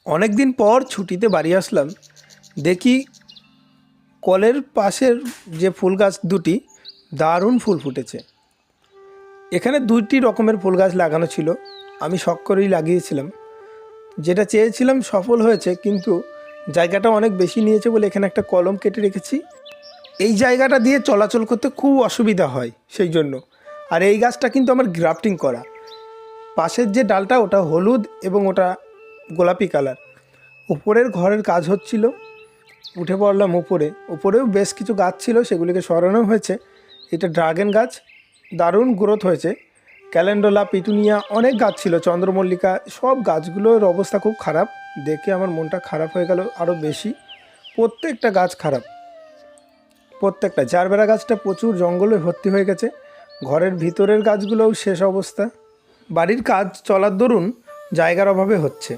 অনেক দিন পর ছুটিতে বাড়ি আসলাম, দেখি কলের পাশের যে ফুল গাছ দুটি দারুণ ফুল ফুটেছে। এখানে দুইটি রকমের ফুল গাছ লাগানো ছিল, আমি শখ করেই লাগিয়েছিলাম। যেটা চেয়েছিলাম সফল হয়েছে, কিন্তু জায়গাটা অনেক বেশি নিয়েছে বলে এখানে একটা কলম কেটে রেখেছি। এই জায়গাটা দিয়ে চলাচল করতে খুব অসুবিধা হয় সেই জন্য। আর এই গাছটা কিন্তু আমার গ্রাফটিং করা। পাশের যে ডালটা ওটা হলুদ এবং ওটা গোলাপি কালার। উপরের ঘরের কাজ হচ্ছিল, উঠে পড়লাম উপরে। উপরেও বেশ কিছু গাছ ছিল, সেগুলিকে সরানো হয়েছে। এটা ড্রাগন গাছ, দারুণ গ্রোথ হয়েছে। ক্যালেন্ডোলা, পিটুনিয়া, অনেক গাছ ছিল, চন্দ্রমল্লিকা। সব গাছগুলোর অবস্থা খুব খারাপ। দেখে আমার মনটা খারাপ হয়ে গেল আরও বেশি। প্রত্যেকটা গাছ খারাপ, প্রত্যেকটা। জারবেরা গাছটা প্রচুর জঙ্গলে ভর্তি হয়ে গেছে। ঘরের ভিতরের গাছগুলোও শেষ অবস্থা। বাড়ির কাজ চলার দরুন জায়গার অভাবে হচ্ছে।